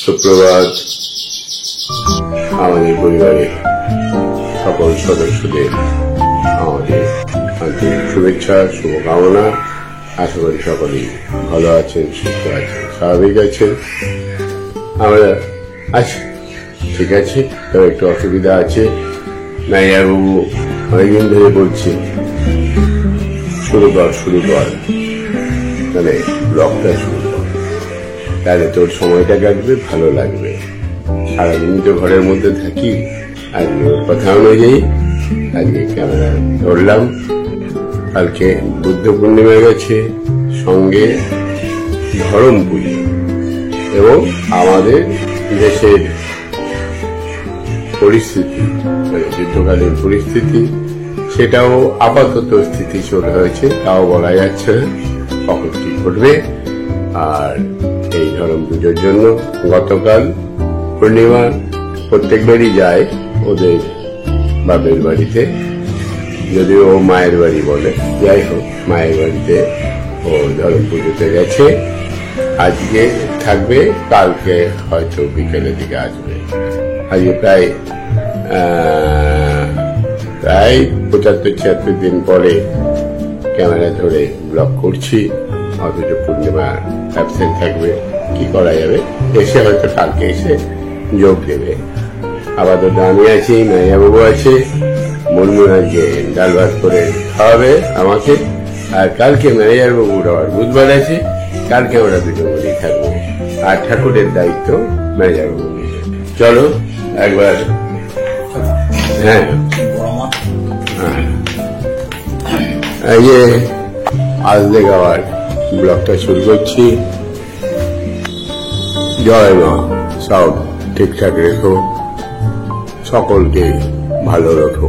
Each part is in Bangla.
সুপ্রভাত আমাদের পরিবারের সকল সদস্যদের আমাদের আন্তরিক শুভেচ্ছা শুভকামনা। আশা করি সকলেই ভালো আছেন, সুস্থ আছেন, স্বাভাবিক আছেন। আমরা আছি, ঠিক আছে। তবে একটু অসুবিধা আছে। নাইয়াবাবু অনেকদিন ধরে বলছে শুরু কর মানে ব্লগটা শুরু কর, তাহলে তোর সময়টা কাটবে, ভালো লাগবে। সারাদিন তো ঘরের মধ্যে থাকি। আজকে ওর কথা অনুযায়ী আজকে ক্যামেরা ধরলাম। কালকে বুদ্ধ পূর্ণিমা গেছে, সঙ্গে ধরম পুজো এবং আমাদের দেশের পরিস্থিতি, মানে যুদ্ধকালীন পরিস্থিতি, সেটাও আপাতত স্থিতিশীল হয়েছে, তাও বলা যাচ্ছে না কখন কি ঘটবে। আর এই ধরম পুজোর জন্য গতকাল পূর্ণিমা প্রত্যেকবারই যায় ওদের বাপের বাড়িতে, যদিও ও মায়ের বাড়ি বলে, যাই হোক মায়ের বাড়িতে ও ধরম পুজোতে গেছে। আজকে থাকবে, কালকে হয়তো বিকেলের দিকে আসবে। আজকে প্রায় 75-76 দিন পরে ক্যামেরা ধরে ব্লগ করছি, অথচ পূর্ণিমা অ্যাবসেন্ট থাকবে। কি করা যাবে, এসে হয়তো কালকে এসে যোগ দেবে। আপাতত আমি আছি, নাইয়াবাবু আছে, মুনমুন আজকে ডাল ভাত করে খাওয়াবে আমাকে। আর কালকে ম্যানেজার বাবুর আবার বুধবার আছে, কালকে আমরা দুজনে থাকবো। আর ঠাকুরের দায়িত্ব ম্যানেজার বাবু। চলো একবার, হ্যাঁ এই যে আজকে আবার ব্লগটা শুরু করছি। জয় মা, সব ঠিকঠাক রেখো, সকলকে ভালো রাখো।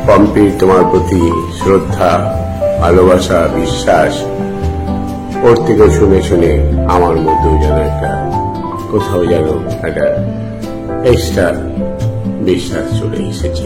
পম্পি, তোমার প্রতি শ্রদ্ধা, ভালোবাসা, বিশ্বাস, ওর থেকে শুনে শুনে আমার মধ্যেও যেন একটা কোথাও যেন একটা এক্সট্রা বিশ্বাস চলে এসেছে।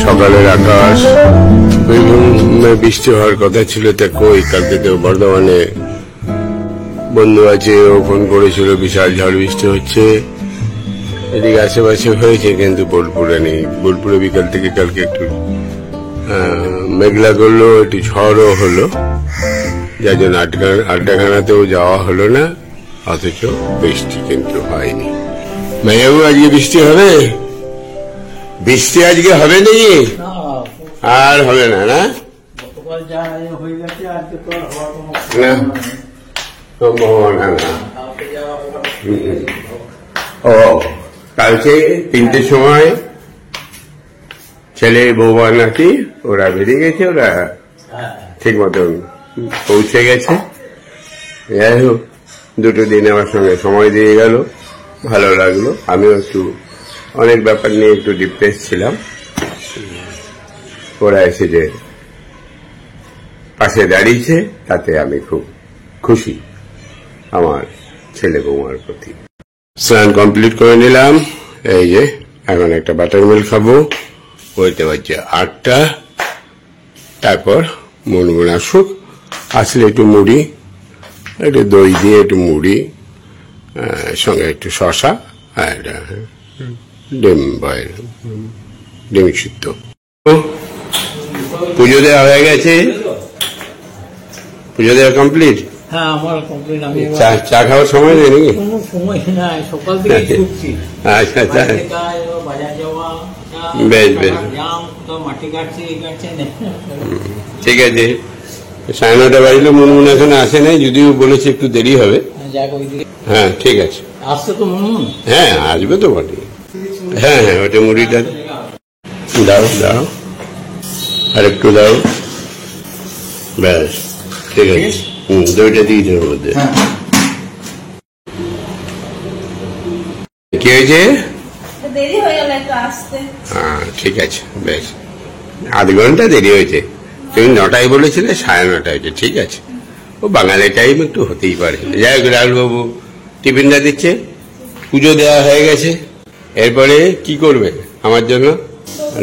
সকালের আকাশ, বৃষ্টি হওয়ার কথা ছিল, তা কই। কালকে তো বর্ধমানে বন্ধু আছে, ও ফোন করেছিল বিশাল ঝড় বৃষ্টি হচ্ছে। এদিকে আশেপাশে হয়েছে, কিন্তু বোলপুরে নেই। বোলপুরে বিকাল থেকে কালকে একটু মেঘলা করলো, একটু ঝড়ও হলো, যার জন্য আড্ডাখানাতেও যাওয়া হলো না। অথচ বৃষ্টি কিন্তু হয়নি। মেয়েবাবু, আজকে বৃষ্টি হবে? বৃষ্টি আজকে হবে নাকি? আর হবে না, না সম্ভাবনা না। ও কালকে 3টের সময় ছেলে বৌমা নাকি ওরা বেরিয়ে গেছে, ওরা ঠিক মতন পৌঁছে গেছে। যাই হোক, 2 দিন আমার সঙ্গে সময় দিয়ে গেল, ভালো লাগলো। আমিও একটু অনেক ব্যাপার নিয়ে একটু ডিপ্রেস ছিলাম। ওরা এসে যে পাশে দাঁড়িয়েছে, তাতে আমি খুব খুশি আমার ছেলে বৌমার প্রতি। স্নান কমপ্লিট করে নিলাম। এই যে এখন একটা বাটার মিল্ক খাবো, ওইতে বাজছে 8টা। তারপর মুনমুন আসুক, আসলে একটু মুড়ি, একটু দই দিয়ে একটু মুড়ি, সঙ্গে একটু শশা আর ডিম সিদ্ধ। পুজো দেওয়া হয়ে গেছে, পুজো দেওয়া কমপ্লিট। হ্যাঁ আমার কমপ্লেন। আমি চা খাওয়ার সময় নেই নাকি? কোনো সময় নাই, সকাল থেকে ছুটছি। আচ্ছা আচ্ছা, বাজার যাওয়া, বেশ বেশ, মাটি কাটছে, এই কাটছে। ঠিক আছে। 9:30 বাজলে মুনমুন এখানে আসে নাই, যদিও বলেছে একটু দেরি হবে। হ্যাঁ ঠিক আছে, আসছে তো মুনমুন। হ্যাঁ আসবে তো বটে। হ্যাঁ হ্যাঁ, ওটা মুড়িটা দাও দাও, আর একটু দাও, ব্যাস ঠিক আছে। দইটা দিয়ে দেওয়ার মধ্যে কি হয়েছে? দেরি হয়ে গেল একটু আসতে। হ্যাঁ ঠিক আছে, বেশ, আধ ঘন্টা দেরি হয়েছে। তুমি 9টায় বলেছিলে, 9:30 হয়েছে, ঠিক আছে। ও বাঙালি টাইম একটু হতেই পারে। যাই হোক, রাহুল বাবু টিফিনটা দিচ্ছে, পুজো দেওয়া হয়ে গেছে। এরপরে কি করবে আমার জন্য?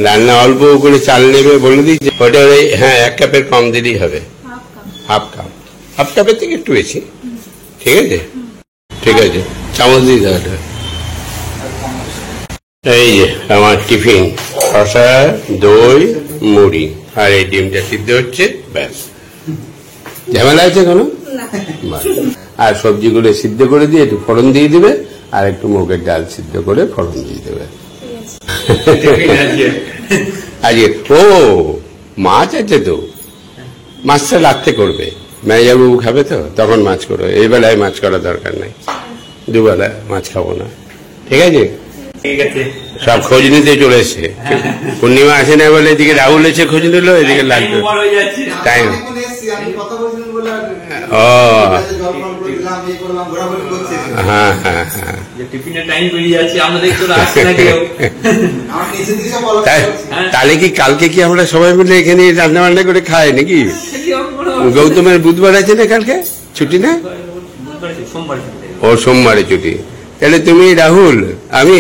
রান্না অল্প করে চাল নেবে বলে দিচ্ছে, ওটা হ্যাঁ 1 কাপের কম দিলেই হবে, হাফ কাপের থেকে একটু বেশি, ঠিক আছে ঠিক আছে। চামচ দিয়ে দাও। এই যে আমার টিফিন, শসা, দই, মুড়ি, আর এই ডিমটা সিদ্ধ হচ্ছে, ব্যাস। ঝামেলা আছে কোনো? আর সবজিগুলো সিদ্ধ করে দিয়ে একটু ফোড়ন দিয়ে দিবে, আর একটু মুগের ডাল সিদ্ধ করে ফোড়ন দিয়ে দেবে। আজকে ও মাছ আছে তো, মাছটা রাত্রে করবে, ম্যানেজারবাবু খাবে তো, তখন মাছ করবে। এই বেলায় মাছ করার দরকার নাই, দুবেলা মাছ খাবো না, ঠিক আছে। সব খোঁজ নিতে চলে এসছে। পূর্ণিমা আসে না বলে এদিকে রাহুল এসে খোঁজ নিল, এদিকে লাগবে টাইম। ও হ্যাঁ হ্যাঁ হ্যাঁ, তাহলে কি কালকে কি আমরা সবাই মিলে এখানে রান্না বান্না করে খাই নাকি? গৌতমের বুধবার আছে না, কালকে ছুটি না? ও সোমবারে ছুটি। তাহলে তুমি, রাহুল, আমি,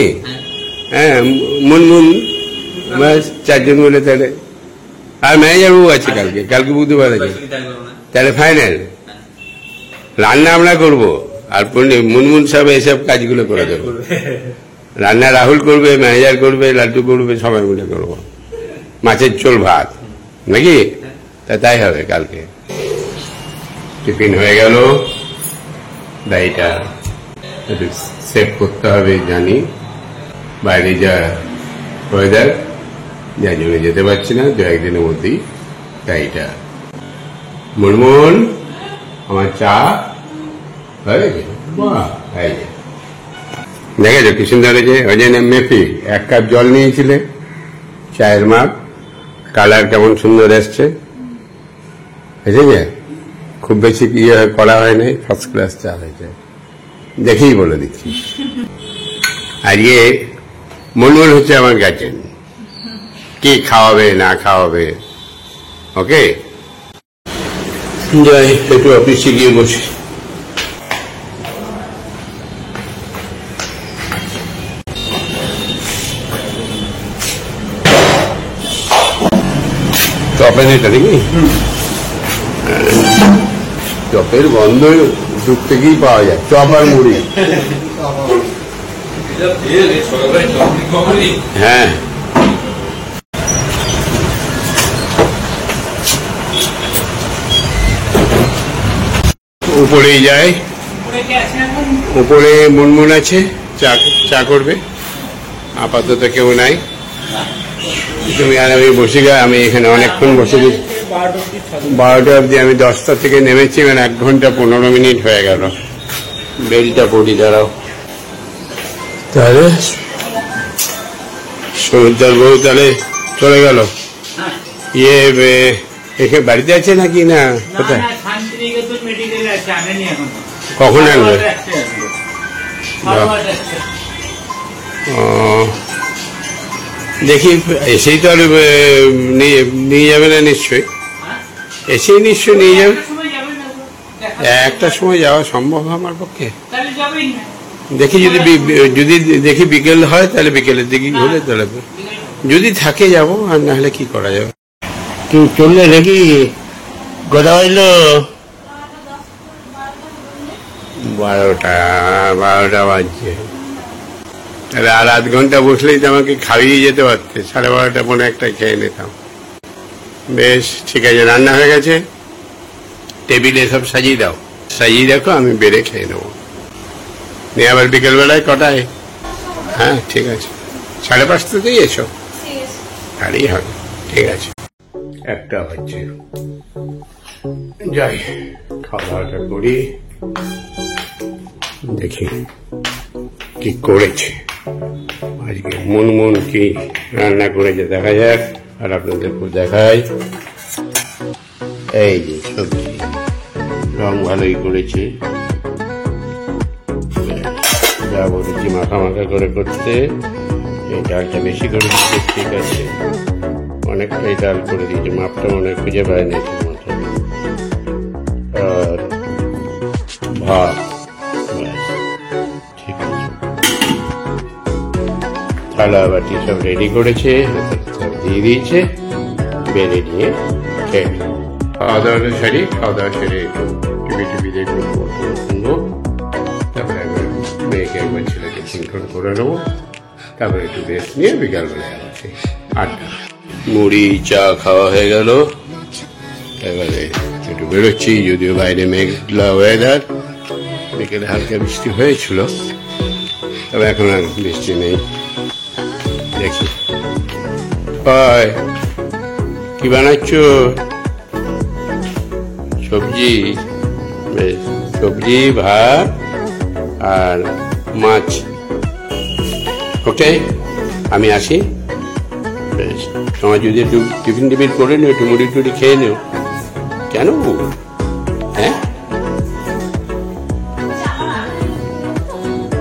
হ্যাঁ মুনমুন, 4 জন মিলে তাহলে। আর ম্যানেজারবাবু আছে কালকে বুধবার আছে, তাহলে ফাইনাল। রান্না আমরা করবো, আর মুনমুন সব এসব কাজগুলো করে দেবো। রান্না রাহুল করবে, ম্যানেজার করবে, লাড্ডু করবে, সবাই মিলে করবো। মাছের ঝোল ভাত নাকি? তাই হবে কালকে। টিফিন হয়ে গেল, দাইটা একটু সেভ করতে হবে জানি, বাইরে যা ওয়েদার, যার জন্য যেতে পারছি না, 2-1 দিনের মধ্যেই। দাইটা মুনমুন, আমার চা হয়ে গেছে। দেখেছো কি সুন্দর হয়েছে? ওই জন্য মেফি 1 কাপ জল নিয়েছিলে, চায়ের মাপ, কালার কেমন সুন্দর এসছে, বুঝেছে? খুব বেশি ইয়ে করা হয় নাই, ফার্স্ট ক্লাস চা হয়েছে, দেখেই বলে দিচ্ছি। আজকে মুনমুন হচ্ছে আমার গার্জেন, কি খাওয়াবে না খাওয়াবে, ওকে। যাই একটু অফিসে গিয়ে বসি। চপের এটা নাকি? চপের গন্ধ দূর থেকেই পাওয়া যায়, চপ আর মুড়ি। হ্যাঁ উপরেই যায়, উপরে মুনমুন আছে, চা করবে। আপাতত কেউ নাই, তুমি আর আমি বসে গা। আমি এখানে অনেকক্ষণ বসে গেছি, 12টা অবধি। আমি 10টা থেকে নেমেছি, মানে 1 ঘন্টা 15 মিনিট হয়ে গেল। বেলটা পড়ি, দাঁড়াও। তাহলে সমুদ্র বউ তাহলে চলে গেল। ইয়ে এখানে বাড়িতে আছে নাকি না কোথায়? কখন আসবে? দেখি এসেই তো আর নিয়ে যাবে না নিশ্চয়ই, এসেই নিশ্চয়ই নিয়ে যাবে। 1টার সময় যাওয়া সম্ভব আমার পক্ষে। দেখি যদি দেখি বিকেল হয়, তাহলে বিকেলের দিকে হলে তাহলে, যদি থাকে যাব, আর না হলে কি করা যাবে। তুই চললে দেখি কথা হইলো 12টা বাজছে। তাহলে আর 8 ঘন্টা বসলেই তো আমাকে খাইয়ে যেতে পারতে, 12:30 পৌনে 1টায় খেয়ে নিতাম। বেশ ঠিক আছে, রান্না হয়ে গেছে, টেবিলে সব সাজিয়ে দাও। সাজিয়ে রাখো, আমি বেড়ে খেয়ে নেবো। নিয়ে আবার বিকেলবেলায় কটায়? হ্যাঁ ঠিক আছে, 5:30তেই এসো। ঠিক আছে। তারই হবে, ঠিক আছে। একটা হচ্ছে, যাই খাওয়া দাওয়াটা করি, দেখি কি করেছে আজকে মুনমুন, কি রান্না করেছে দেখা যাক, আর আপনাদেরকে দেখাই। এই যে সবজি, রং ভালোই করেছে, যা বলেছি মাখা মাখা করে করতে। এই ডালটা বেশি করে দিতে, ঠিক আছে, অনেকটাই ডাল করে দিয়েছে, মাপটা মনে হয় খুঁজে পায় না ঠিকমতো। আর ভাত, ব্যাস, ঠিক আছে। থালা বাটি সব রেডি করেছে, সব দিয়ে দিয়েছে, বেড়ে নিয়ে খেয়ে খাওয়া দাওয়াটা সারি, খাওয়া দাওয়া সেরে একটু টিভি দেখবো, শুনবো, তারপরে একবার মেয়েকে একবার ছেলেকে চিন্টন করে নেবো, তারপরে একটু রেস্ট নিয়ে বিকালবেলায় আবার সেই 8টা। মুড়ি চা খাওয়া হয়ে গেল, এবারে একটু বেরোচ্ছি, যদিও বাইরে মেঘলা ওয়েদার, বিকেলে হালকা বৃষ্টি হয়েছিল, তবে এখন আর বৃষ্টি নেই। দেখি কি বানাচ্ছ? সবজি, বেশ, সবজি, ভাত আর মাছ। ওকে, আমি আসি। বেশ, তোমার যদি একটু টিফিন করে নিও, একটু মুড়ি টুড়ি খেয়ে নিও। কেন? হ্যাঁ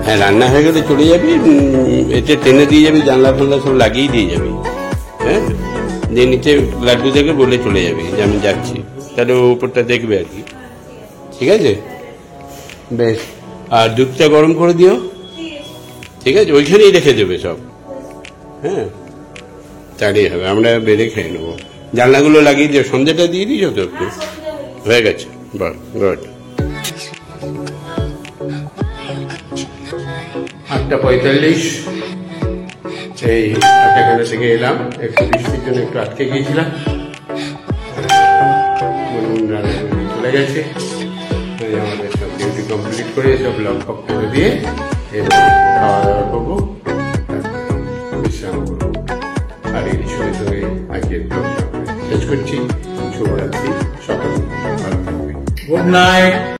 হ্যাঁ, রান্না হয়ে গেলে চলে যাবি, এতে টেনে দিয়ে যাবি, জানলা ফানলা সব লাগিয়ে দিয়ে যাবি। হ্যাঁ, যে নিচে লাড্ডু থেকে বলে চলে যাবি যে আমি যাচ্ছি, তাহলে ও উপরটা দেখবে আর কি। ঠিক আছে, বেশ। আর দুধটা গরম করে দিও, ঠিক আছে, ওইখানেই রেখে দেবে সব। হ্যাঁ, তাড়িয়ে হবে, আমরা বেড়ে খেয়ে নেবো। জানলাগুলো লাগিয়ে দিও, সন্ধ্যেটা দিয়ে দিয়েছো তো একটু? হয়ে গেছে, বাহ, গুড। 8:45, সেই 8:00 থেকে এলাম, একটু বৃষ্টির জন্য একটু আটকে গিয়েছিলাম, চলে গেছে। আমাদের সব ডিউটি কমপ্লিট করে সব লক ফক করে দিয়ে এবার খাওয়া দাওয়া করবো, বিশ্রাম করবো। আর এই সঙ্গে সঙ্গে আজকের শেষ করছি। শুভরাত্রি, সকাল ভালো থাকবে। Good night.